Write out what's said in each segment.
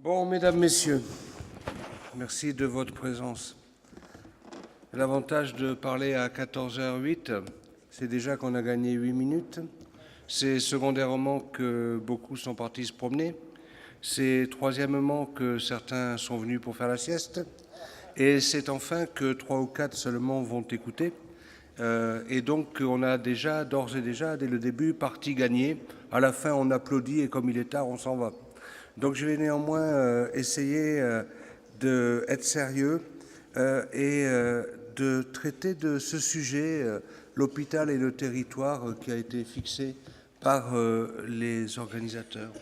Bon, mesdames, messieurs, merci de votre présence. L'avantage de parler à 14h08, c'est déjà qu'on a gagné 8 minutes. C'est secondairement que beaucoup sont partis se promener. C'est troisièmement que certains sont venus pour faire la sieste. Et c'est enfin que 3 ou 4 seulement vont écouter. Et donc on a déjà, d'ores et déjà, dès le début, partie gagnée. À la fin, on applaudit et comme il est tard, on s'en va. Donc je vais néanmoins essayer d'être sérieux et de traiter de ce sujet, l'hôpital et le territoire, qui a été fixé par les organisateurs.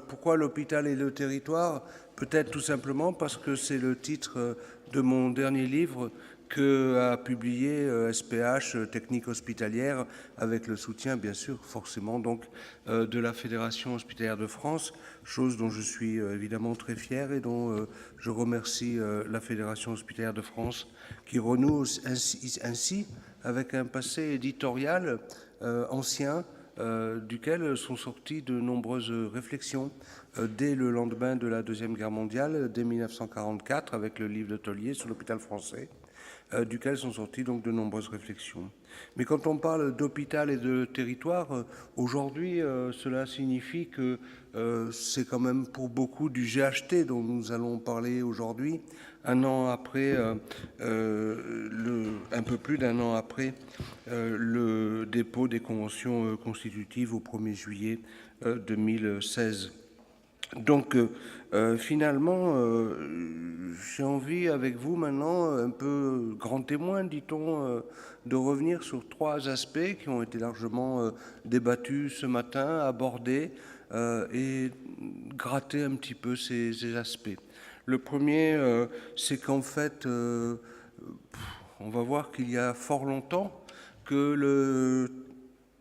Pourquoi l'hôpital et le territoire? Peut-être tout simplement parce que c'est le titre de mon dernier livre que a publié SPH, Technique Hospitalière, avec le soutien, bien sûr, forcément, donc, de la Fédération Hospitalière de France, chose dont je suis évidemment très fier et dont je remercie la Fédération Hospitalière de France, qui renoue ainsi avec un passé éditorial ancien, duquel sont sorties de nombreuses réflexions dès le lendemain de la Deuxième Guerre mondiale, dès 1944, avec le livre de Tollier sur l'hôpital français, duquel sont sorties donc de nombreuses réflexions. Mais quand on parle d'hôpital et de territoire, aujourd'hui, cela signifie que c'est quand même pour beaucoup du GHT dont nous allons parler aujourd'hui, un an après, un peu plus d'un an après le dépôt des conventions constitutives au 1er juillet 2016. Donc, finalement, j'ai envie avec vous maintenant, un peu grand témoin, dit-on, de revenir sur 3 aspects qui ont été largement débattus ce matin, abordés, et gratter un petit peu ces aspects. Le premier, c'est qu'en fait, on va voir qu'il y a fort longtemps que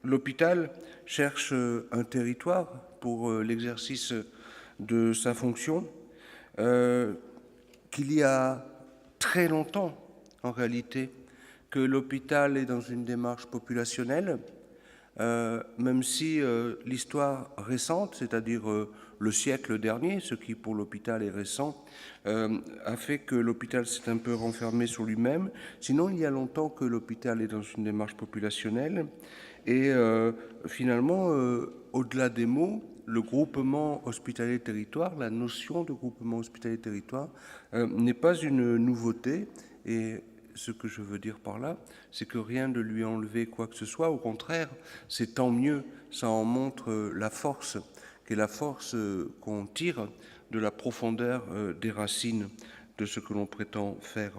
l'hôpital cherche un territoire pour l'exercice de sa fonction, qu'il y a très longtemps, en réalité, que l'hôpital est dans une démarche populationnelle, même si l'histoire récente, c'est-à-dire le siècle dernier, ce qui pour l'hôpital est récent, a fait que l'hôpital s'est un peu renfermé sur lui-même. Sinon, il y a longtemps que l'hôpital est dans une démarche populationnelle. Et finalement, au-delà des mots, le groupement hospitalier-territoire, la notion de groupement hospitalier-territoire n'est pas une nouveauté. Et ce que je veux dire par là, c'est que rien de lui enlever quoi que ce soit. Au contraire, c'est tant mieux. Ça en montre la force, qui est la force qu'on tire de la profondeur des racines de ce que l'on prétend faire.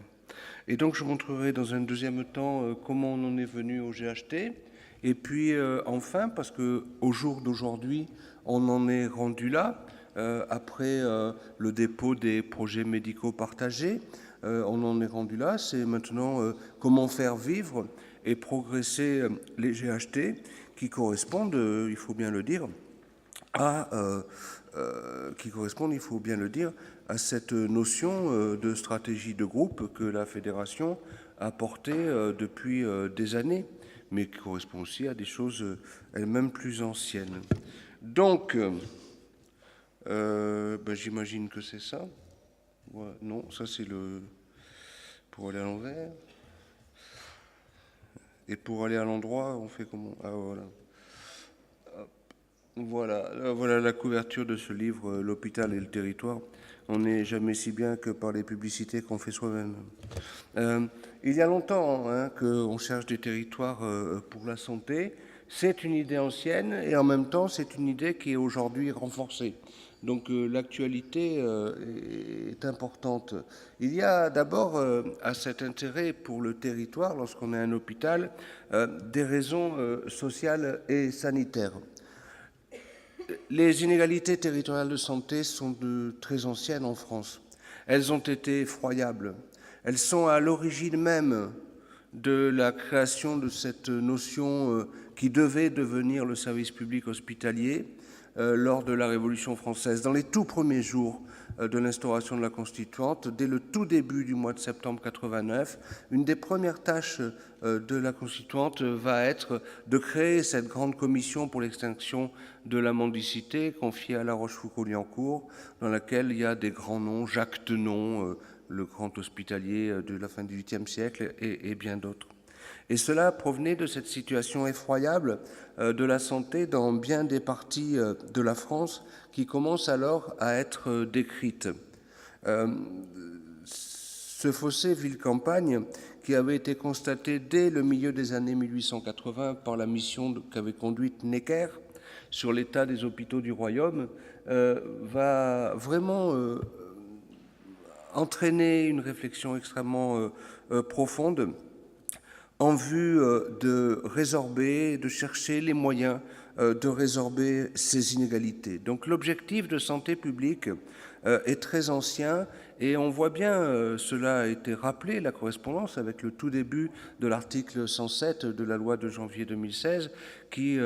Et donc, je montrerai dans un deuxième temps comment on en est venu au GHT. Et puis, enfin, parce qu'au jour d'aujourd'hui, on en est rendu là, après le dépôt des projets médicaux partagés, on en est rendu là, c'est maintenant comment faire vivre et progresser les GHT qui correspondent, il faut bien le dire, à cette notion de stratégie de groupe que la Fédération a portée depuis des années, mais qui correspond aussi à des choses elles-mêmes plus anciennes. Donc, j'imagine que c'est ça. Ouais, non, ça c'est le... pour aller à l'envers. Et pour aller à l'endroit, on fait comment? Ah, voilà. Voilà la couverture de ce livre, L'hôpital et le territoire. On n'est jamais si bien que par les publicités qu'on fait soi-même. Il y a longtemps qu'on cherche des territoires pour la santé. C'est une idée ancienne et en même temps, c'est une idée qui est aujourd'hui renforcée. Donc l'actualité est importante. Il y a d'abord à cet intérêt pour le territoire, lorsqu'on a un hôpital, des raisons sociales et sanitaires. Les inégalités territoriales de santé sont très anciennes en France. Elles ont été effroyables. Elles sont à l'origine même de la création de cette notion qui devait devenir le service public hospitalier, lors de la Révolution française. Dans les tout premiers jours de l'instauration de la Constituante, dès le tout début du mois de septembre 89, une des premières tâches de la Constituante va être de créer cette grande commission pour l'extinction de la mendicité confiée à La Rochefoucauld-Liancourt, dans laquelle il y a des grands noms, Jacques Tenon, le grand hospitalier de la fin du XVIIIe siècle, et bien d'autres. Et cela provenait de cette situation effroyable de la santé dans bien des parties de la France qui commence alors à être décrite. Ce fossé ville-campagne, qui avait été constaté dès le milieu des années 1880 par la mission qu'avait conduite Necker sur l'état des hôpitaux du Royaume, va vraiment entraîner une réflexion extrêmement profonde en vue de résorber, de chercher les moyens de résorber ces inégalités. Donc l'objectif de santé publique est très ancien et on voit bien, cela a été rappelé, la correspondance avec le tout début de l'article 107 de la loi de janvier 2016 qui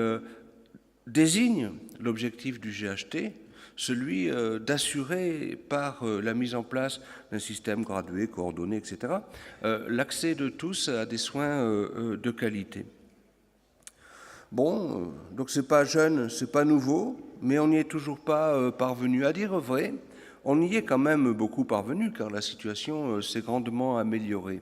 désigne l'objectif du GHT, celui d'assurer par la mise en place d'un système gradué, coordonné, etc., l'accès de tous à des soins de qualité. Bon, donc c'est pas jeune, c'est pas nouveau, mais on n'y est toujours pas parvenu. À dire vrai, on y est quand même beaucoup parvenu, car la situation s'est grandement améliorée.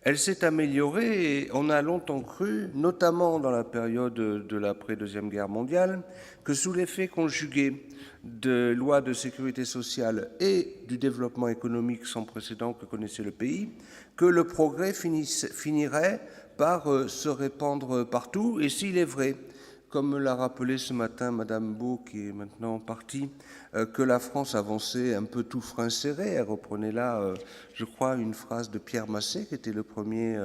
Elle s'est améliorée et on a longtemps cru, notamment dans la période de l'après-Deuxième Guerre mondiale, que sous l'effet conjugué de lois de sécurité sociale et du développement économique sans précédent que connaissait le pays, que le progrès finirait par se répandre partout. Et s'il est vrai, comme l'a rappelé ce matin Madame Beau, qui est maintenant partie, que la France avançait un peu tout frein serré. Elle reprenait là, je crois, une phrase de Pierre Massé, qui était le premier,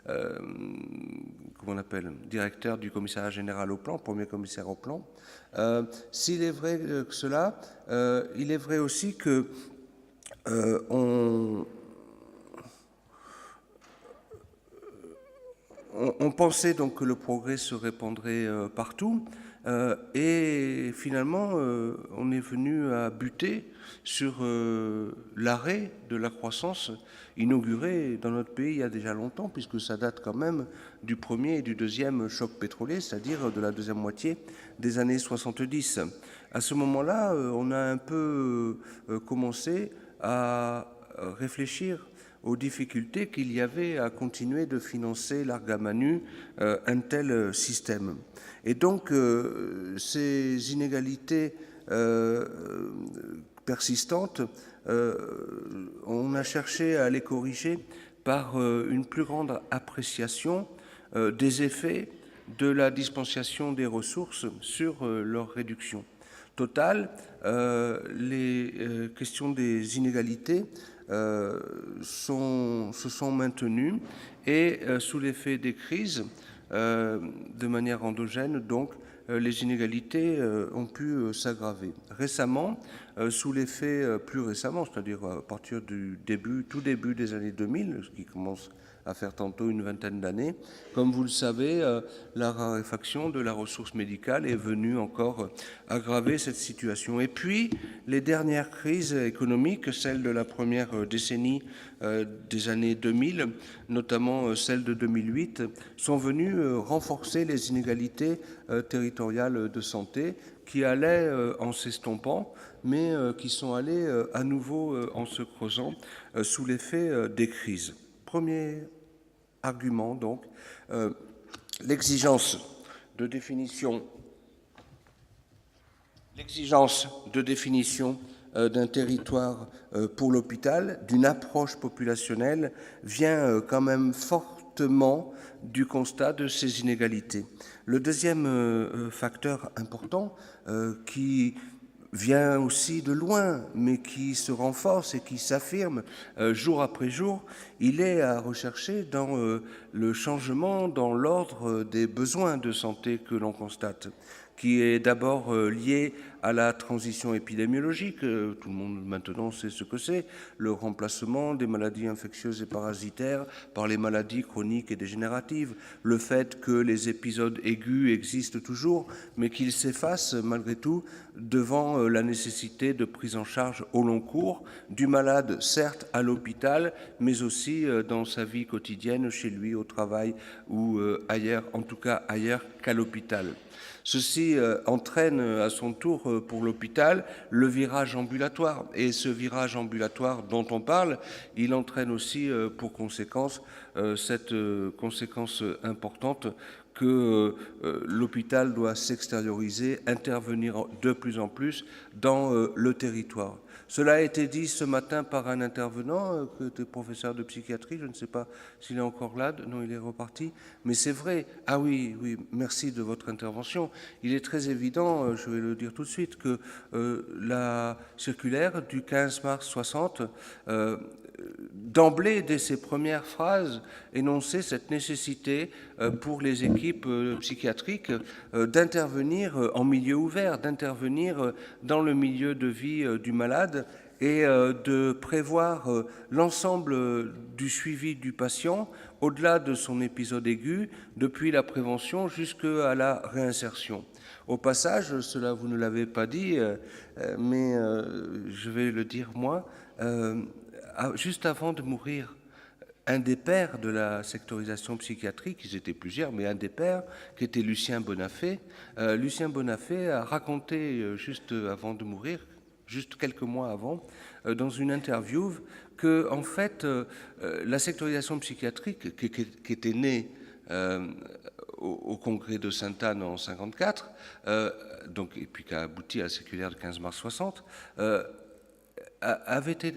comment on appelle, directeur du commissariat général au plan, premier commissaire au plan. S'il est vrai que cela, il est vrai aussi que on pensait donc que le progrès se répandrait partout et finalement on est venu à buter sur l'arrêt de la croissance inaugurée dans notre pays il y a déjà longtemps, puisque ça date quand même du premier et du deuxième choc pétrolier, c'est-à-dire de la deuxième moitié des années 70. À ce moment-là, on a un peu commencé à réfléchir aux difficultés qu'il y avait à continuer de financer larga manu un tel système. Et donc, ces inégalités persistantes, on a cherché à les corriger par une plus grande appréciation des effets de la dispensation des ressources sur leur réduction totale. Les questions des inégalités se sont maintenues et sous l'effet des crises, de manière endogène, donc, les inégalités ont pu s'aggraver. Récemment, sous l'effet plus récemment, c'est-à-dire à partir du tout début des années 2000, ce qui commence à faire tantôt une vingtaine d'années, comme vous le savez, la raréfaction de la ressource médicale est venue encore aggraver cette situation. Et puis, les dernières crises économiques, celles de la première décennie des années 2000, notamment celle de 2008, sont venues renforcer les inégalités territoriales de santé qui allaient en s'estompant, mais qui sont allées à nouveau en se creusant sous l'effet des crises. Premier argument, donc, l'exigence de définition d'un territoire pour l'hôpital, d'une approche populationnelle, vient quand même fortement du constat de ces inégalités. Le deuxième facteur important qui vient aussi de loin, mais qui se renforce et qui s'affirme jour après jour, il est à rechercher dans le changement dans l'ordre des besoins de santé que l'on constate, qui est d'abord lié à la transition épidémiologique. Tout le monde maintenant sait ce que c'est, le remplacement des maladies infectieuses et parasitaires par les maladies chroniques et dégénératives, le fait que les épisodes aigus existent toujours, mais qu'ils s'effacent malgré tout devant la nécessité de prise en charge au long cours du malade, certes à l'hôpital, mais aussi dans sa vie quotidienne, chez lui, au travail ou ailleurs, en tout cas ailleurs qu'à l'hôpital. Ceci entraîne à son tour pour l'hôpital le virage ambulatoire. Et ce virage ambulatoire dont on parle, il entraîne aussi pour conséquence cette conséquence importante que l'hôpital doit s'extérioriser, intervenir de plus en plus dans le territoire. Cela a été dit ce matin par un intervenant, qui était professeur de psychiatrie, je ne sais pas s'il est encore là, non, il est reparti, mais c'est vrai, ah oui, oui, merci de votre intervention. Il est très évident, je vais le dire tout de suite, que la circulaire du 15 mars 60, d'emblée, dès ses premières phrases, énonçait cette nécessité pour les équipes psychiatriques d'intervenir en milieu ouvert, d'intervenir dans le milieu de vie du malade et de prévoir l'ensemble du suivi du patient au-delà de son épisode aigu, depuis la prévention jusqu'à la réinsertion. Au passage, cela vous ne l'avez pas dit, mais je vais le dire moi, juste avant de mourir, un des pères de la sectorisation psychiatrique, ils étaient plusieurs, mais un des pères, qui était Lucien Bonafé, a raconté juste avant de mourir, juste quelques mois avant, dans une interview, que en fait, la sectorisation psychiatrique, qui était née au congrès de Sainte-Anne en 1954, donc, et puis qui a abouti à la circulaire de 15 mars 60,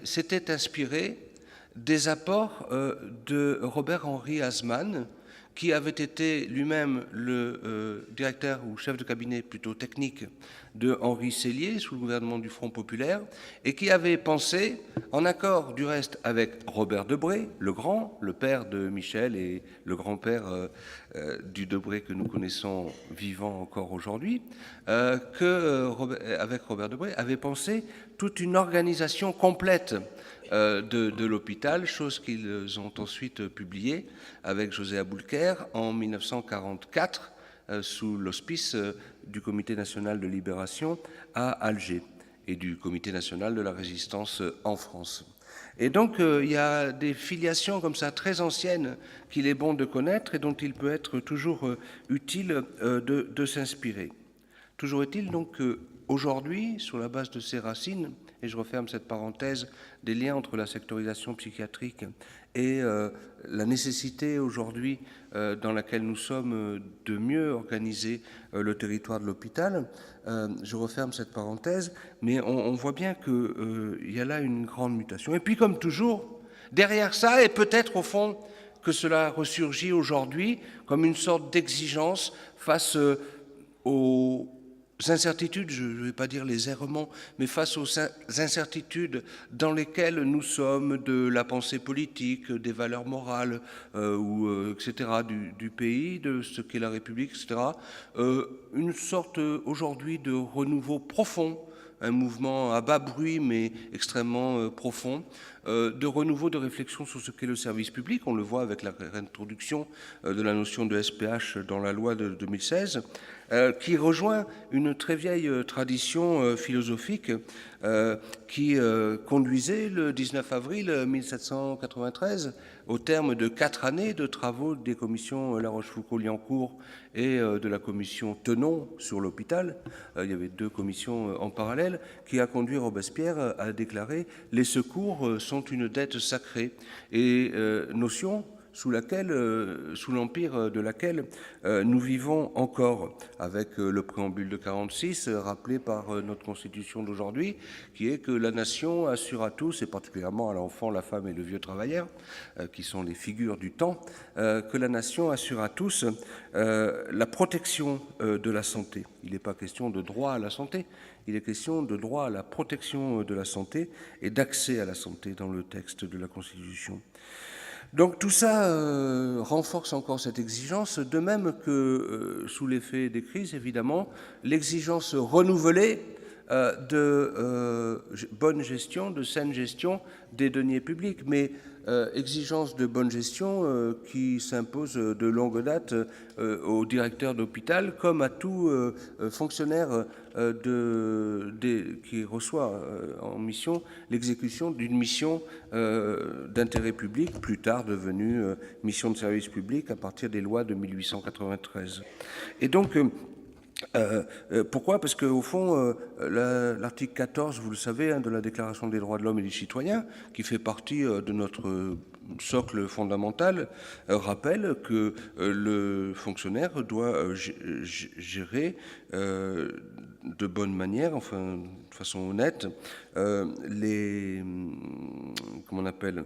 s'était inspiré des apports de Robert-Henri Hasman, qui avait été lui-même le directeur ou chef de cabinet plutôt technique de Henri Sellier sous le gouvernement du Front populaire, et qui avait pensé, en accord du reste avec Robert Debré, le grand, le père de Michel et le grand-père du Debré que nous connaissons vivant encore aujourd'hui, avec Robert Debré, avait pensé toute une organisation complète de l'hôpital, chose qu'ils ont ensuite publiée avec José Aboulker en 1944 sous l'auspice du Comité national de libération à Alger et du Comité national de la résistance en France. Et donc, il y a des filiations comme ça très anciennes qu'il est bon de connaître et dont il peut être toujours utile de s'inspirer. Toujours est-il donc qu'aujourd'hui, sur la base de ces racines, et je referme cette parenthèse des liens entre la sectorisation psychiatrique et la nécessité aujourd'hui dans laquelle nous sommes de mieux organiser le territoire de l'hôpital, je referme cette parenthèse, mais on voit bien qu'il y a là une grande mutation. Et puis, comme toujours, derrière ça, et peut-être au fond que cela ressurgit aujourd'hui comme une sorte d'exigence face aux incertitudes, je ne vais pas dire les errements, mais face aux incertitudes dans lesquelles nous sommes de la pensée politique, des valeurs morales, etc., du pays, de ce qu'est la République, etc., une sorte aujourd'hui de renouveau profond, un mouvement à bas bruit mais extrêmement profond, de renouveau de réflexion sur ce qu'est le service public. On le voit avec la réintroduction de la notion de SPH dans la loi de 2016, qui rejoint une très vieille tradition philosophique qui conduisait le 19 avril 1793, au terme de 4 années de travaux des commissions La Rochefoucauld-Liancourt et de la commission Tenon sur l'hôpital, il y avait 2 commissions en parallèle, qui a conduit Robespierre à déclarer « Les secours sont une dette sacrée » et notion sous l'empire de laquelle nous vivons encore, avec le préambule de 46, rappelé par notre Constitution d'aujourd'hui, qui est que la nation assure à tous, et particulièrement à l'enfant, la femme et le vieux travailleur, qui sont les figures du temps, que la nation assure à tous la protection de la santé. Il n'est pas question de droit à la santé, il est question de droit à la protection de la santé et d'accès à la santé dans le texte de la Constitution. Donc tout ça renforce encore cette exigence, de même que, sous l'effet des crises, évidemment, l'exigence renouvelée de bonne gestion, de saine gestion des deniers publics, mais exigence de bonne gestion qui s'impose de longue date au directeur d'hôpital comme à tout fonctionnaire qui reçoit en mission l'exécution d'une mission d'intérêt public, plus tard devenue mission de service public à partir des lois de 1893. Et donc, pourquoi? Parce qu'au fond, l'article 14, vous le savez, de la Déclaration des droits de l'homme et du citoyen, qui fait partie de notre socle fondamental, rappelle que le fonctionnaire doit gérer de bonne manière, enfin de façon honnête, comment on appelle,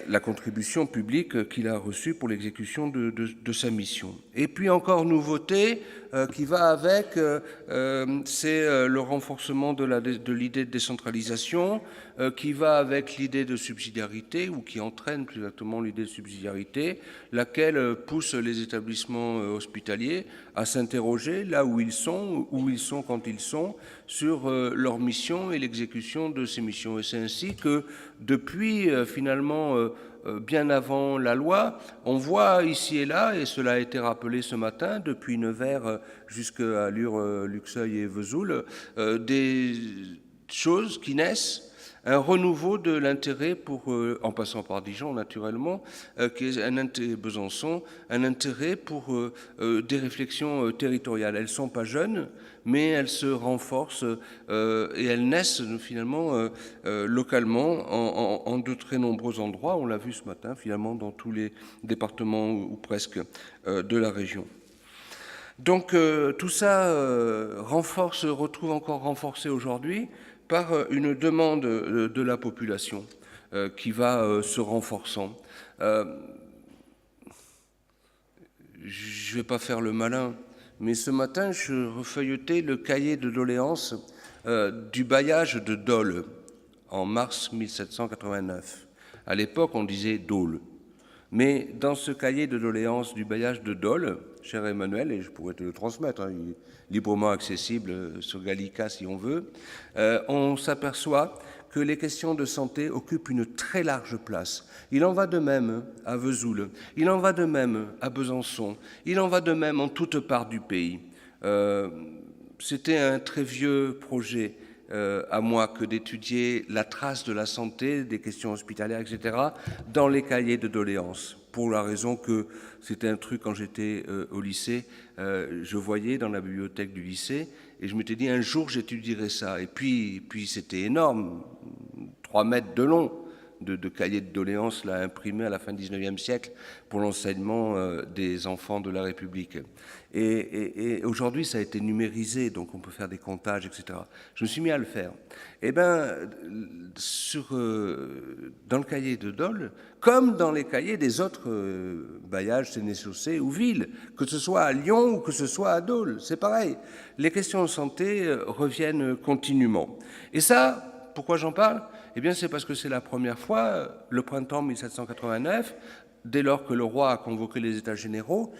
la contribution publique qu'il a reçue pour l'exécution de sa mission. Et puis encore nouveauté qui va avec, c'est le renforcement de l'idée de décentralisation, qui va avec l'idée de subsidiarité, ou qui entraîne plus exactement l'idée de subsidiarité, laquelle pousse les établissements hospitaliers à s'interroger là où ils sont quand ils sont, sur leur mission et l'exécution de ces missions. Et c'est ainsi que, depuis finalement bien avant la loi, on voit ici et là, et cela a été rappelé ce matin, depuis Nevers jusqu'à Lure, Luxeuil et Vesoul, des choses qui naissent, un renouveau de l'intérêt pour, en passant par Dijon naturellement, qui est un intérêt, Besançon, un intérêt pour des réflexions territoriales. Elles ne sont pas jeunes, mais elles se renforcent et elles naissent finalement localement en de très nombreux endroits. On l'a vu ce matin finalement dans tous les départements ou presque de la région. Donc tout ça retrouve encore renforcé aujourd'hui par une demande de la population qui va se renforçant. Je ne vais pas faire le malin, mais ce matin, je refeuilletais le cahier de doléances du bailliage de Dole en mars 1789. À l'époque, on disait Dole. Mais dans ce cahier de doléances du bailliage de Dole, cher Emmanuel, et je pourrais te le transmettre, il est librement accessible sur Gallica si on veut, on s'aperçoit que les questions de santé occupent une très large place. Il en va de même à Vesoul, il en va de même à Besançon, il en va de même en toute part du pays. C'était un très vieux projet à moi que d'étudier la trace de la santé, des questions hospitalières, etc., dans les cahiers de doléances, pour la raison que c'était un truc, quand j'étais au lycée, je voyais dans la bibliothèque du lycée, et je m'étais dit, un jour, j'étudierai ça. Et puis c'était énorme, 3 mètres de long, de cahiers de doléances là, imprimés à la fin du XIXe siècle pour l'enseignement des enfants de la République. Et aujourd'hui, ça a été numérisé, donc on peut faire des comptages, etc. Je me suis mis à le faire. Eh bien, dans le cahier de Dole, comme dans les cahiers des autres bailliages, sénéchaussées ou villes, que ce soit à Lyon ou que ce soit à Dole, c'est pareil. Les questions de santé reviennent continuellement. Et ça, pourquoi j'en parle? Eh bien, c'est parce que c'est la première fois, le printemps 1789, dès lors que le roi a convoqué les États généraux,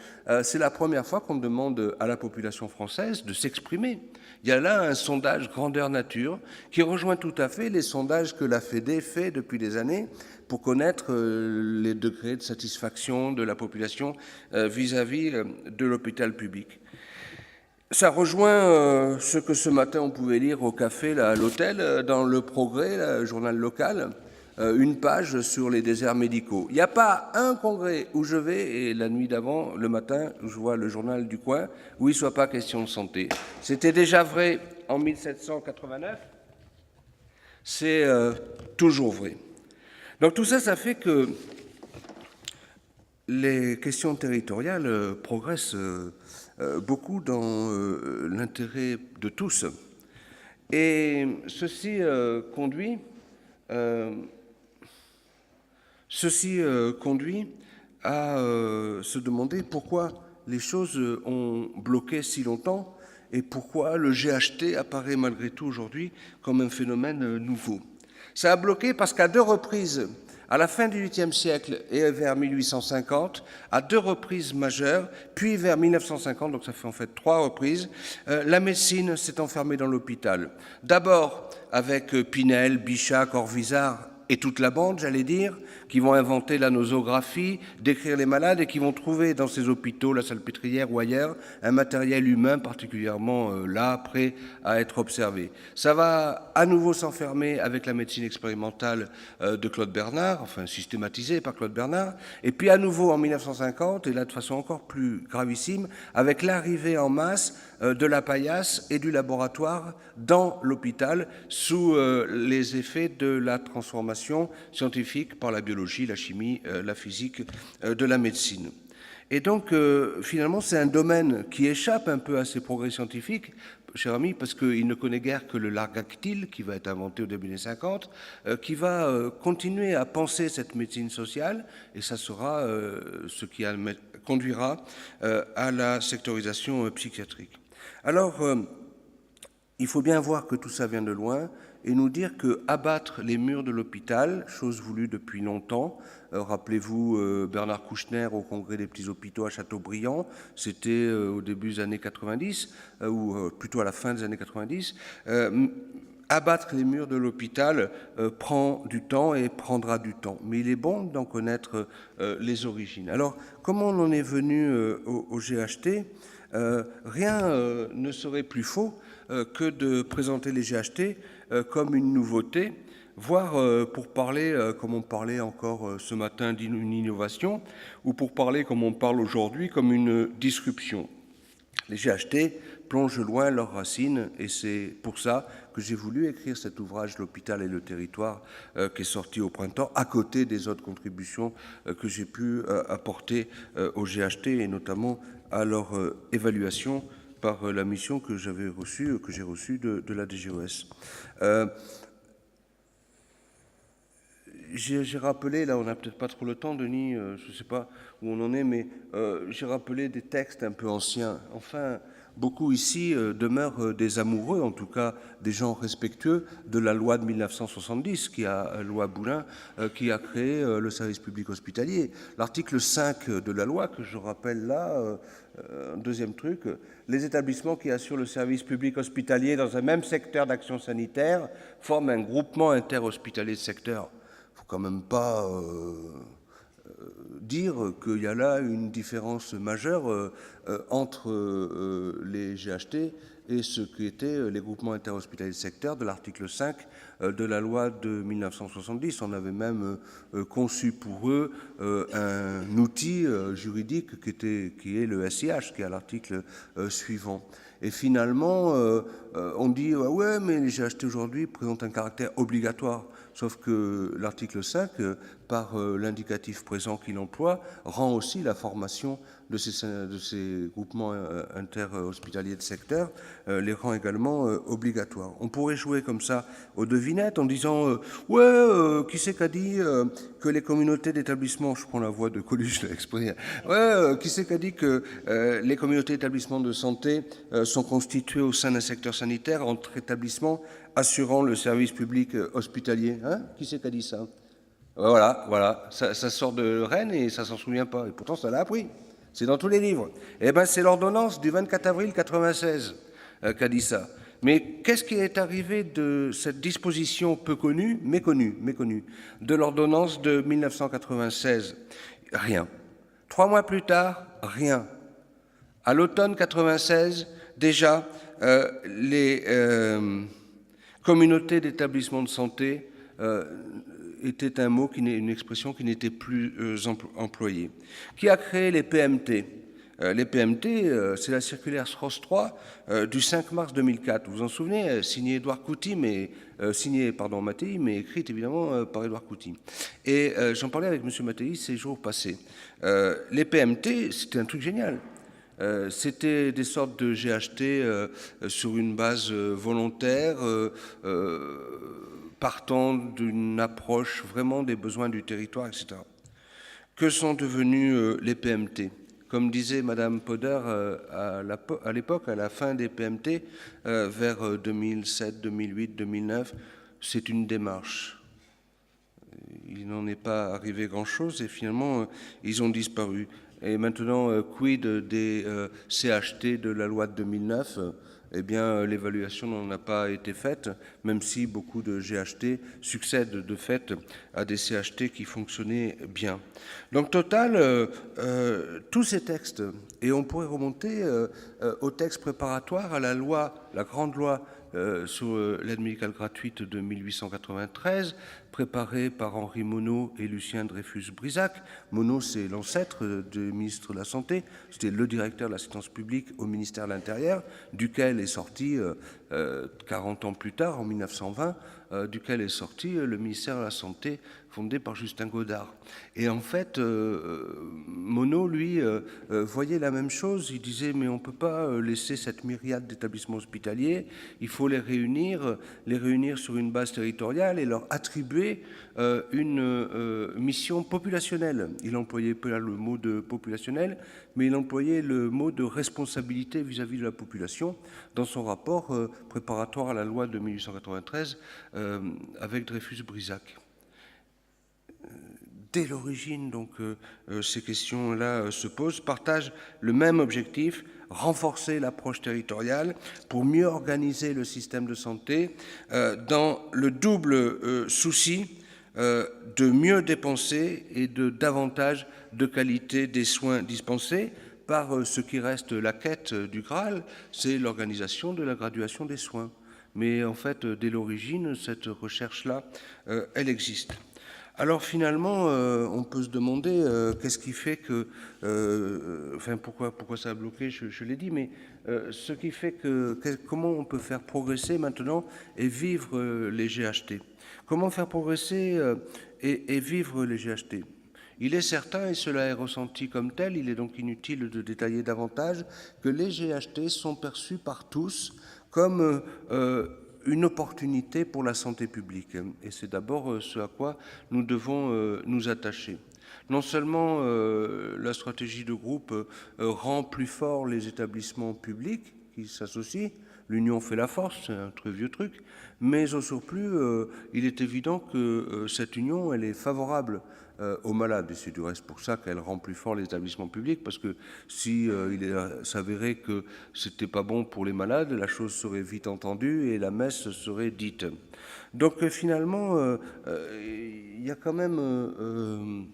c'est la première fois qu'on demande à la population française de s'exprimer. Il y a là un sondage grandeur nature qui rejoint tout à fait les sondages que la Fédé fait depuis des années pour connaître les degrés de satisfaction de la population vis-à-vis de l'hôpital public. Ça rejoint ce que ce matin on pouvait lire au café, là, à l'hôtel, dans Le Progrès, là, le journal local, une page sur les déserts médicaux. Il n'y a pas un congrès où je vais, et la nuit d'avant, le matin, je vois le journal du coin, où il ne soit pas question de santé. C'était déjà vrai en 1789, c'est toujours vrai. Donc tout ça, ça fait que les questions territoriales progressent beaucoup dans l'intérêt de tous. Et ceci conduit à se demander pourquoi les choses ont bloqué si longtemps et pourquoi le GHT apparaît malgré tout aujourd'hui comme un phénomène nouveau. Ça a bloqué parce qu'à 2 reprises, À la fin du VIIIe siècle et vers 1850, à 2 reprises majeures, puis vers 1950, donc ça fait en fait 3 reprises, la médecine s'est enfermée dans l'hôpital. D'abord avec Pinel, Bichat, Corvisart et toute la bande, j'allais dire, qui vont inventer la nosographie, décrire les malades et qui vont trouver dans ces hôpitaux, la Salpêtrière ou ailleurs, un matériel humain particulièrement là, prêt à être observé. Ça va à nouveau s'enfermer avec la médecine expérimentale de Claude Bernard, enfin systématisée par Claude Bernard, et puis à nouveau en 1950, et là de façon encore plus gravissime, avec l'arrivée en masse de la paillasse et du laboratoire dans l'hôpital sous les effets de la transformation scientifique par la biologie, la chimie, la physique de la médecine. Et donc, finalement, c'est un domaine qui échappe un peu à ces progrès scientifiques, cher ami, parce qu'il ne connaît guère que le largactyle, qui va être inventé au début des 50, qui va continuer à penser cette médecine sociale, et ça sera ce qui conduira à la sectorisation psychiatrique. Alors, il faut bien voir que tout ça vient de loin et nous dire que abattre les murs de l'hôpital, chose voulue depuis longtemps, rappelez-vous Bernard Kouchner au congrès des petits hôpitaux à Châteaubriand, c'était au début des années 90, ou plutôt à la fin des années 90, abattre les murs de l'hôpital prend du temps et prendra du temps. Mais il est bon d'en connaître les origines. Alors, comment on en est venu au GHT ? Rien ne serait plus faux que de présenter les GHT comme une nouveauté, voire pour parler, comme on parlait encore ce matin, d'une innovation, ou pour parler, comme on parle aujourd'hui, comme une disruption. Les GHT plongent loin leurs racines, et c'est pour ça que j'ai voulu écrire cet ouvrage, L'hôpital et le territoire, qui est sorti au printemps, à côté des autres contributions que j'ai pu apporter aux GHT, et notamment à leur évaluation par la mission que j'ai reçue de la DGOS. J'ai rappelé, là on n'a peut-être pas trop le temps, Denis, je ne sais pas où on en est, mais j'ai rappelé des textes un peu anciens. Enfin, beaucoup ici demeurent des amoureux, en tout cas des gens respectueux de la loi de 1970, loi Boulin, qui a créé le service public hospitalier. L'article 5 de la loi, que je rappelle là, deuxième truc, les établissements qui assurent le service public hospitalier dans un même secteur d'action sanitaire forment un groupement interhospitalier de secteur. Il ne faut quand même pas dire qu'il y a là une différence majeure entre les GHT et ce qui étaient les groupements interhospitaliers de secteur de l'article 5 de la loi de 1970. On avait même conçu pour eux un outil juridique qui est le SIH, qui est à l'article suivant. Et finalement, on dit ouais, mais les GHT aujourd'hui présentent un caractère obligatoire. Sauf que l'article 5, par l'indicatif présent qu'il emploie, rend aussi la formation de ces groupements interhospitaliers de secteur, les rend également obligatoires. On pourrait jouer comme ça aux devinettes en disant qui c'est qu'a dit que les communautés d'établissements, je prends la voix de Coluche, je l'ai exprès, qui c'est qu'a dit que les communautés d'établissements de santé sont constituées au sein d'un secteur sanitaire entre établissements assurant le service public hospitalier. Qui c'est qu'a dit ça? Voilà, ça sort de Rennes et ça s'en souvient pas. Et pourtant, ça l'a appris. C'est dans tous les livres. Eh bien, c'est l'ordonnance du 24 avril 96 qu'a dit ça. Mais qu'est-ce qui est arrivé de cette disposition peu connue, méconnue, de l'ordonnance de 1996? Rien. 3 mois plus tard, rien. À l'automne 96, déjà, les communautés d'établissements de santé était un mot, une expression qui n'était plus employée. Qui a créé les PMT? Les PMT, c'est la circulaire SROS 3 du 5 mars 2004. Vous vous en souvenez, signée Édouard Couty, Mattei, mais écrite évidemment par Édouard Couty. Et j'en parlais avec M. Mattei ces jours passés. Les PMT, c'était un truc génial. C'était des sortes de GHT sur une base volontaire, partant d'une approche vraiment des besoins du territoire, etc. Que sont devenus les PMT? Comme disait Madame Poder à l'époque, à la fin des PMT, vers 2007, 2008, 2009, c'est une démarche. il n'en est pas arrivé grand-chose et finalement, ils ont disparu. Et maintenant, quid des CHT de la loi de 2009 ? Eh bien, l'évaluation n'en a pas été faite, même si beaucoup de GHT succèdent de fait à des CHT qui fonctionnaient bien. Donc, total, tous ces textes, et on pourrait remonter au texte préparatoire à la loi, la grande loi sur l'aide médicale gratuite de 1893, préparée par Henri Monod et Lucien Dreyfus-Brisac. Monod, c'est l'ancêtre du ministre de la Santé, c'était le directeur de l'assistance publique au ministère de l'Intérieur, duquel est sorti, 40 ans plus tard, en 1920, duquel est sorti le ministère de la Santé fondé par Justin Godard. Et en fait, Monod, lui, voyait la même chose. Il disait, mais on ne peut pas laisser cette myriade d'établissements hospitaliers, il faut les réunir sur une base territoriale et leur attribuer une mission populationnelle. Il employait pas le mot de populationnel, mais il employait le mot de responsabilité vis-à-vis de la population dans son rapport préparatoire à la loi de 1893 avec Dreyfus-Brisac. Dès l'origine, donc, ces questions-là se posent, partagent le même objectif, renforcer l'approche territoriale pour mieux organiser le système de santé dans le double souci de mieux dépenser et de davantage de qualité des soins dispensés par ce qui reste la quête du Graal, c'est l'organisation de la graduation des soins. Mais en fait, dès l'origine, cette recherche-là, elle existe. Alors finalement, on peut se demander qu'est-ce qui fait que, enfin pourquoi ça a bloqué, je l'ai dit, mais ce qui fait que comment on peut faire progresser maintenant et vivre les GHT. Comment faire progresser et vivre les GHT? Il est certain, et cela est ressenti comme tel, il est donc inutile de détailler davantage, que les GHT sont perçus par tous comme une opportunité pour la santé publique. Et c'est d'abord ce à quoi nous devons nous attacher. Non seulement la stratégie de groupe rend plus forts les établissements publics qui s'associent, l'union fait la force, c'est un très vieux truc, mais au surplus, il est évident que cette union, elle est favorable aux malades. Et c'est du reste pour ça qu'elle rend plus fort les établissements publics, parce que si il s'avérait que c'était pas bon pour les malades, la chose serait vite entendue et la messe serait dite. Donc finalement, il y a quand même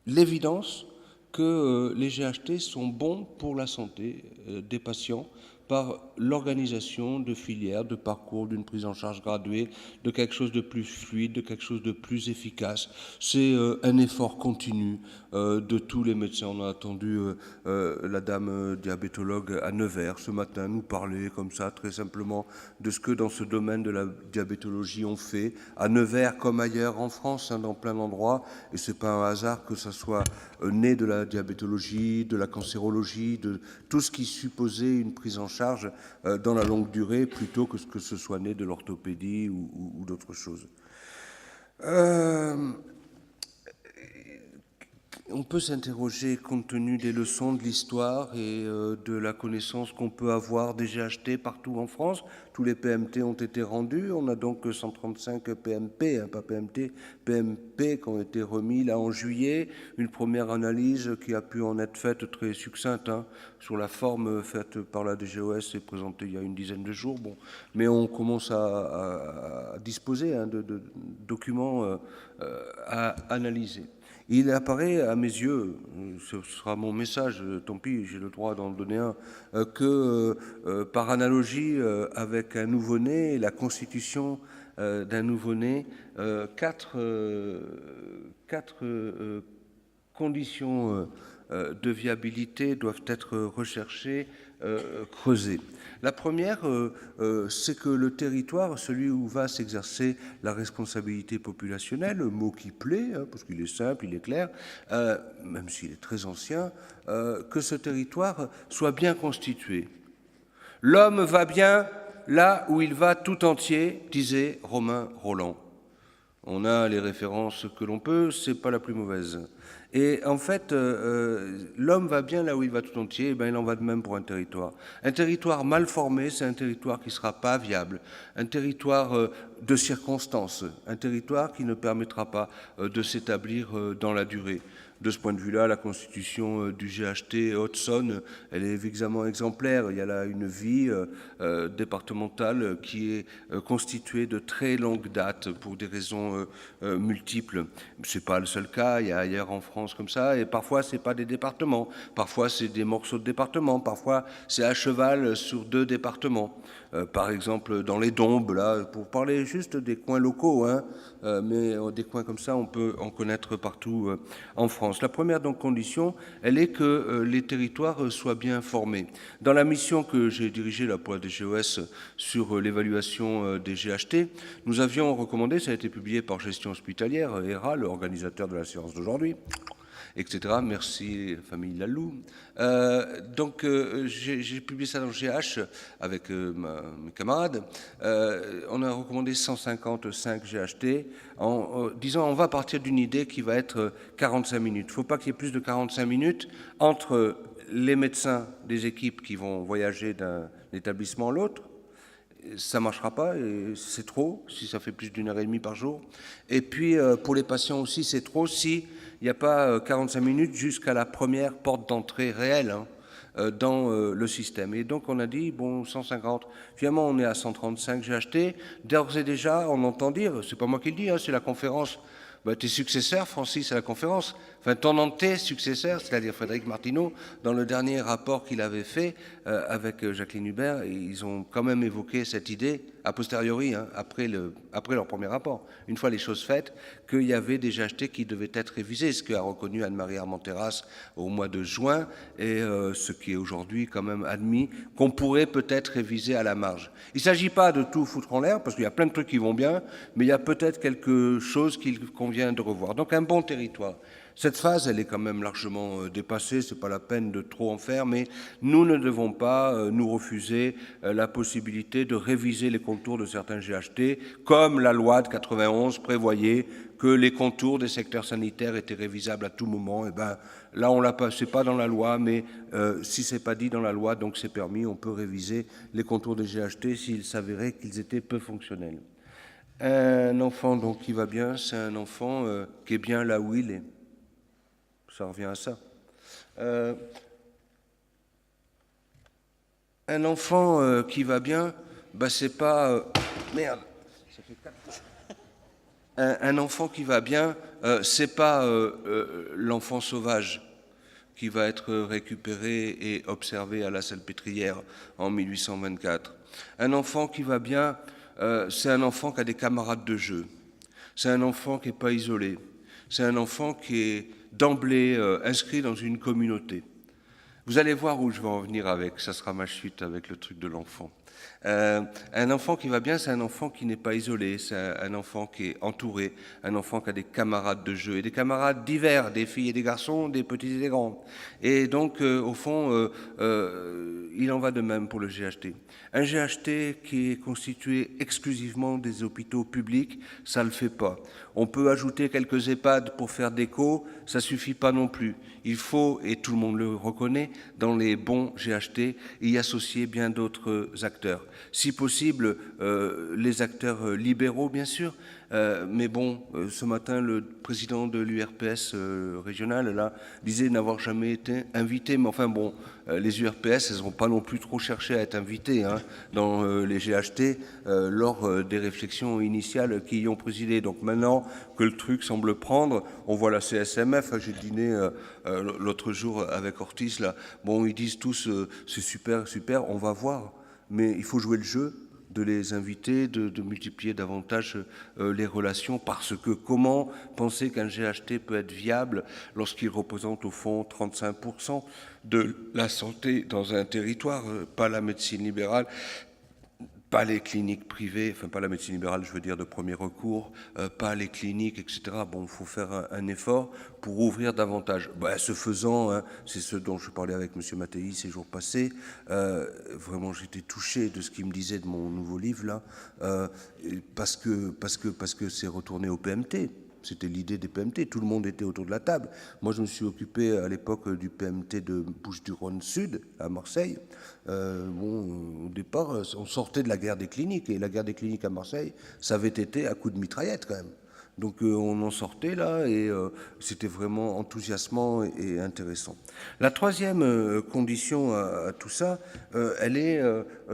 l'évidence que les GHT sont bons pour la santé des patients par l'organisation de filières, de parcours, d'une prise en charge graduée, de quelque chose de plus fluide, de quelque chose de plus efficace. C'est un effort continu de tous les médecins. On a entendu la dame diabétologue à Nevers ce matin nous parler comme ça très simplement de ce que dans ce domaine de la diabétologie on fait, à Nevers comme ailleurs en France, hein, dans plein d'endroits. Et c'est pas un hasard que ça soit né de la diabétologie, de la cancérologie, de tout ce qui supposait une prise en charge dans la longue durée plutôt que ce soit né de l'orthopédie ou d'autres choses. On peut s'interroger, compte tenu des leçons de l'histoire et de la connaissance qu'on peut avoir des GHT partout en France. Tous les PMT ont été rendus. On a donc 135 PMP, hein, pas PMT, PMP qui ont été remis là en juillet. Une première analyse qui a pu en être faite très succincte hein, sur la forme faite par la DGOS et présentée il y a une dizaine de jours. Bon, mais on commence à disposer hein, de documents à analyser. Il apparaît à mes yeux, ce sera mon message, tant pis, j'ai le droit d'en donner un, que par analogie avec un nouveau-né, la constitution d'un nouveau-né, quatre conditions de viabilité doivent être recherchées, creusées. La première, c'est que le territoire, celui où va s'exercer la responsabilité populationnelle, le mot qui plaît, hein, parce qu'il est simple, il est clair, même s'il est très ancien, que ce territoire soit bien constitué. L'homme va bien là où il va tout entier, disait Romain Rolland. On a les références que l'on peut, c'est pas la plus mauvaise. Et en fait, l'homme va bien là où il va tout entier, et ben il en va de même pour un territoire. Un territoire mal formé, c'est un territoire qui ne sera pas viable, un territoire de circonstances, un territoire qui ne permettra pas de s'établir dans la durée. De ce point de vue-là, la constitution du GHT Hudson, elle est évidemment exemplaire. Il y a là une vie départementale qui est constituée de très longues dates pour des raisons multiples. C'est pas le seul cas. Il y a ailleurs en France comme ça. Et parfois, c'est pas des départements. Parfois, c'est des morceaux de départements. Parfois, c'est à cheval sur 2 départements. Par exemple, dans les Dombes, là, pour parler juste des coins locaux, hein, mais des coins comme ça, on peut en connaître partout en France. La première donc, condition, elle est que les territoires soient bien formés. Dans la mission que j'ai dirigée là, pour la DGOS sur l'évaluation des GHT, nous avions recommandé, ça a été publié par Gestion Hospitalière, ERA, l'organisateur de la séance d'aujourd'hui, etc. Merci, famille Lalou. Donc, j'ai publié ça dans le GH avec mes camarades. On a recommandé 155 GHT en disant on va partir d'une idée qui va être 45 minutes. Il ne faut pas qu'il y ait plus de 45 minutes entre les médecins des équipes qui vont voyager d'un établissement à l'autre. Ça ne marchera pas, et c'est trop si ça fait plus d'1h30 par jour. Et puis, pour les patients aussi, c'est trop si il n'y a pas 45 minutes jusqu'à la première porte d'entrée réelle dans le système. Et donc, on a dit, bon, 150. Finalement, on est à 135 GHT. D'ores et déjà, on entend dire, c'est pas moi qui le dis, hein, c'est la conférence, tes successeurs, Francis, à la conférence, enfin, ton ante successeur, c'est-à-dire Frédéric Martineau, dans le dernier rapport qu'il avait fait avec Jacqueline Hubert, ils ont quand même évoqué cette idée, a posteriori, hein, après leur premier rapport, une fois les choses faites, qu'il y avait des GHT qui devaient être révisés, ce qu'a reconnu Anne-Marie Armenteras au mois de juin, et ce qui est aujourd'hui quand même admis, qu'on pourrait peut-être réviser à la marge. Il ne s'agit pas de tout foutre en l'air, parce qu'il y a plein de trucs qui vont bien, mais il y a peut-être quelque chose qu'il convient de revoir. Donc un bon territoire. Cette phase, elle est quand même largement dépassée, c'est pas la peine de trop en faire, mais nous ne devons pas nous refuser la possibilité de réviser les contours de certains GHT, comme la loi de 91 prévoyait que les contours des secteurs sanitaires étaient révisables à tout moment. Et ben là, on l'a pas, c'est pas dans la loi, mais si c'est pas dit dans la loi, donc c'est permis, on peut réviser les contours des GHT s'il s'avérait qu'ils étaient peu fonctionnels. Un enfant donc qui va bien, c'est un enfant qui est bien là où il est. Ça revient à ça. Un enfant qui va bien, bah c'est pas... merde, ça fait 4. Un enfant qui va bien, c'est pas l'enfant sauvage qui va être récupéré et observé à la Salpêtrière en 1824. Un enfant qui va bien, c'est un enfant qui a des camarades de jeu. C'est un enfant qui n'est pas isolé. C'est un enfant qui est d'emblée inscrit dans une communauté. Vous allez voir où je vais en venir avec, ça sera ma chute avec le truc de l'enfant. Un enfant qui va bien, c'est un enfant qui n'est pas isolé, c'est un enfant qui est entouré, un enfant qui a des camarades de jeu, et des camarades divers, des filles et des garçons, des petits et des grands. Et donc, au fond, il en va de même pour le GHT. Un GHT qui est constitué exclusivement des hôpitaux publics, ça ne le fait pas. On peut ajouter quelques EHPAD pour faire déco, ça ne suffit pas non plus. Il faut, et tout le monde le reconnaît, dans les bons GHT, y associer bien d'autres acteurs. Si possible, les acteurs libéraux, bien sûr, mais bon, ce matin, le président de l'URPS régional, là, disait n'avoir jamais été invité, mais enfin bon, les URPS, elles n'ont pas non plus trop cherché à être invitées hein, dans les GHT lors des réflexions initiales qui y ont présidé. Donc maintenant que le truc semble prendre, on voit la CSMF, j'ai dîné l'autre jour avec Ortiz, là, bon, ils disent tous c'est super, super, on va voir, mais il faut jouer le jeu, de les inviter, de multiplier davantage les relations, parce que comment penser qu'un GHT peut être viable lorsqu'il représente au fond 35% de la santé dans un territoire, pas la médecine libérale, pas les cliniques privées, enfin pas la médecine libérale, je veux dire, de premier recours, pas les cliniques, etc. Bon, il faut faire un effort pour ouvrir davantage. Ce faisant, hein, c'est ce dont je parlais avec M. Mattei ces jours passés, vraiment j'étais touché de ce qu'il me disait de mon nouveau livre, là, parce que c'est retourné au PMT. C'était l'idée des PMT, tout le monde était autour de la table. Moi, je me suis occupé à l'époque du PMT de Bouches-du-Rhône Sud, à Marseille. Au départ, on sortait de la guerre des cliniques, et la guerre des cliniques à Marseille, ça avait été à coups de mitraillette, quand même. Donc on en sortait là, et c'était vraiment enthousiasmant et intéressant. La troisième condition à tout ça, elle est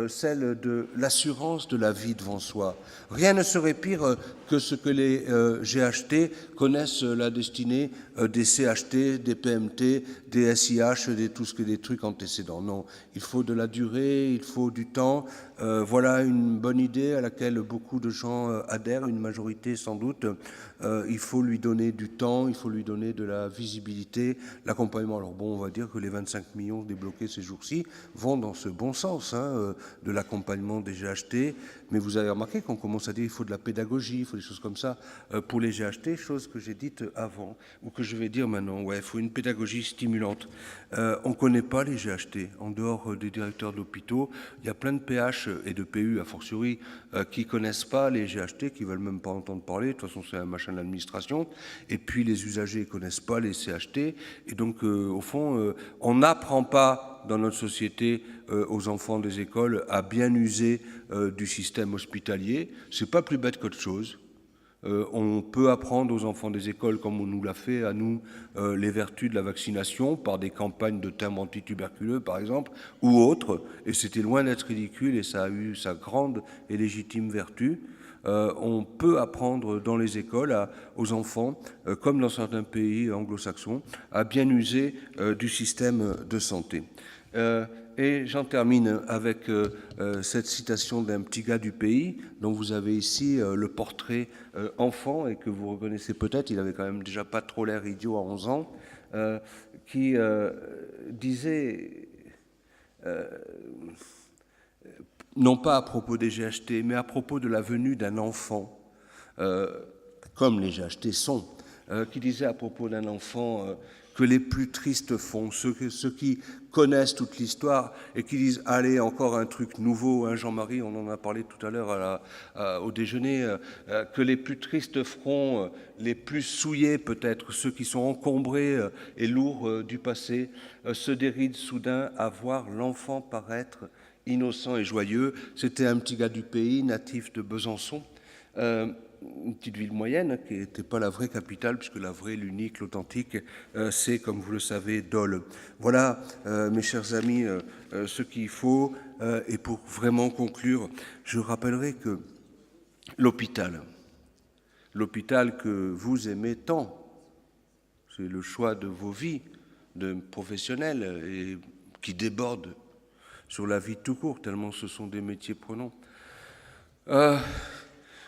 celle de l'assurance de la vie devant soi. Rien ne serait pire que ce que les GHT connaissent la destinée des CHT, des PMT, des SIH, des trucs antécédents. Non, il faut de la durée, il faut du temps. Voilà une bonne idée à laquelle beaucoup de gens adhèrent, une majorité sans doute. Il faut lui donner du temps, il faut lui donner de la visibilité, l'accompagnement. Alors bon, on va dire que les 25 millions débloqués ces jours-ci vont dans ce bon sens, hein, de l'accompagnement des GHT, mais vous avez remarqué qu'on commence à dire qu'il faut de la pédagogie, il faut des choses comme ça pour les GHT, chose que j'ai dite avant, ou que je vais dire maintenant. Ouais, il faut une pédagogie stimulante. On ne connaît pas les GHT. En dehors des directeurs d'hôpitaux, il y a plein de PH et de PU, a fortiori, qui ne connaissent pas les GHT, qui ne veulent même pas entendre parler. De toute façon, c'est un machin de l'administration. Et puis, les usagers ne connaissent pas les CHT. Et donc, au fond, on n'apprend pas dans notre société aux enfants des écoles à bien user du système hospitalier. C'est pas plus bête qu'autre chose. On peut apprendre aux enfants des écoles, comme on nous l'a fait à nous, les vertus de la vaccination par des campagnes de timbres antituberculeux, par exemple, ou autres, et c'était loin d'être ridicule, et ça a eu sa grande et légitime vertu. On peut apprendre dans les écoles aux enfants, comme dans certains pays anglo-saxons, à bien user du système de santé. Et j'en termine avec cette citation d'un petit gars du pays, dont vous avez ici le portrait enfant, et que vous reconnaissez peut-être, il avait quand même déjà pas trop l'air idiot à 11 ans, qui disait, non pas à propos des GHT, mais à propos de la venue d'un enfant, comme les GHT sont, qui disait à propos d'un enfant que les plus tristes font, ceux qui connaissent toute l'histoire et qui disent « Allez, encore un truc nouveau, hein, Jean-Marie, on en a parlé tout à l'heure au déjeuner, que les plus tristes feront, les plus souillés peut-être, ceux qui sont encombrés et lourds du passé, se dérident soudain à voir l'enfant paraître innocent et joyeux ». C'était un petit gars du pays, natif de Besançon, une petite ville moyenne qui n'était pas la vraie capitale, puisque la vraie, l'unique, l'authentique, c'est, comme vous le savez, Dole. Voilà, mes chers amis, ce qu'il faut. Et pour vraiment conclure, je rappellerai que l'hôpital que vous aimez tant, c'est le choix de vos vies de professionnels et qui déborde sur la vie tout court, tellement ce sont des métiers prenants.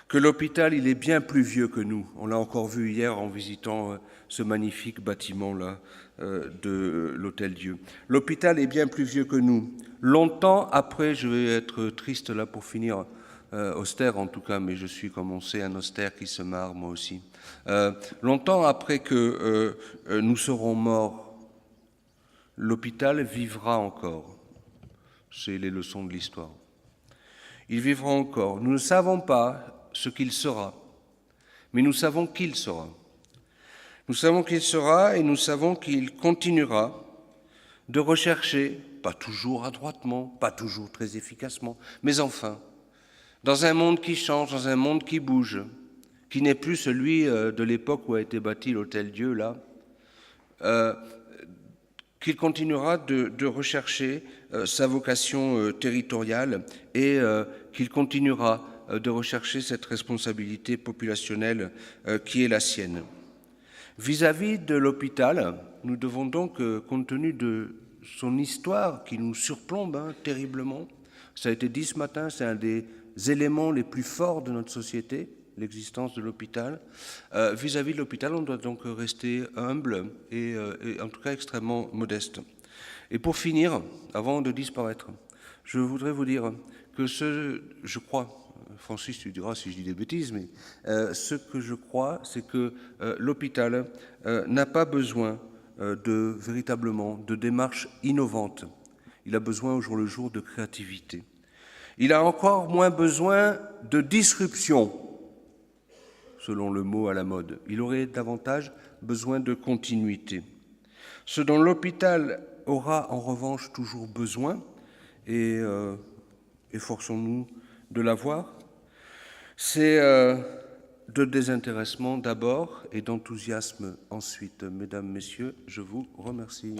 Que l'hôpital, il est bien plus vieux que nous. On l'a encore vu hier en visitant ce magnifique bâtiment-là de l'Hôtel-Dieu. L'hôpital est bien plus vieux que nous. Longtemps après, je vais être triste là pour finir, austère en tout cas, mais je suis, comme on sait, un austère qui se marre, moi aussi. Longtemps après que nous serons morts, l'hôpital vivra encore. C'est les leçons de l'histoire. Il vivra encore. Nous ne savons pas ce qu'il sera, mais nous savons qu'il sera. Nous savons qu'il sera et nous savons qu'il continuera de rechercher, pas toujours adroitement, pas toujours très efficacement, mais enfin, dans un monde qui change, dans un monde qui bouge, qui n'est plus celui de l'époque où a été bâti l'Hôtel-Dieu, là, qu'il continuera de rechercher sa vocation territoriale et qu'il continuera de rechercher cette responsabilité populationnelle qui est la sienne. Vis-à-vis de l'hôpital, nous devons donc, compte tenu de son histoire qui nous surplombe terriblement, ça a été dit ce matin, c'est un des éléments les plus forts de notre société, l'existence de l'hôpital. Vis-à-vis de l'hôpital, on doit donc rester humble et en tout cas extrêmement modeste. Et pour finir, avant de disparaître, je voudrais vous dire que je crois, Francis, tu diras si je dis des bêtises, mais ce que je crois, c'est que l'hôpital n'a pas besoin véritablement de démarches innovantes. Il a besoin au jour le jour de créativité. Il a encore moins besoin de disruption, selon le mot à la mode. Il aurait davantage besoin de continuité. Ce dont l'hôpital aura en revanche toujours besoin, et efforçons-nous de l'avoir, c'est de désintéressement d'abord et d'enthousiasme ensuite. Mesdames, Messieurs, je vous remercie.